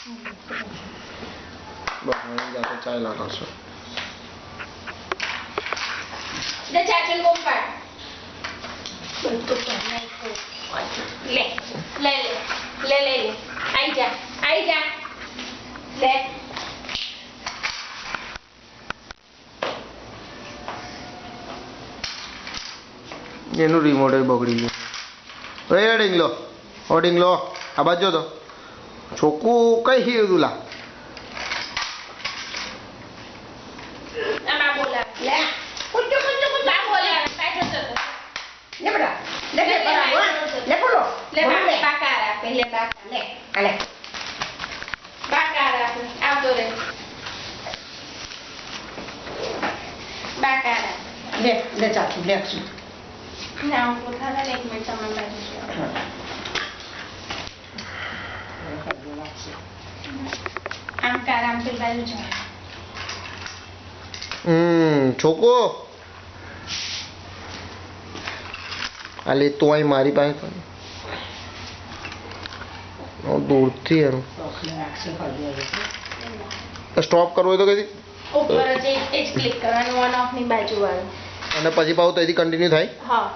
બસ અહીં જાતે ચાલ્યા કરશો. લે ચાચન બોમ પાડ. લે લે લે લે લે આઈ જા લે. એનું રિમોટ બગડી ગયું. એ ડીંગલો ઓ ડીંગલો આ બાજુ તો છોકું કઈ હી તું લા. આ બોલા લે કુટુ બા બોલા પાછો તો લે બડા લે બરાબર લે બોલો લે બાકા રાખે લે બાકા લે હાલે બાકા રાખે આવતો રે બાકા રાખે લે ચાચુ લે શું ના હું પોતાને એક મિનિટ તમે બાજુ આમ કારામ થી બાજુ જાઓ. છોકો આલે તો અહીં મારી પાસે દૂરથી એનું સ્ટોપ કરવો હોય તો કઈ ઉપર જ એ જ ક્લિક કરવાનું ઓન ઓફ ની બાજુ વાળું અને પછી પાછું ત્યાંથી કન્ટિન્યુ થાય. હા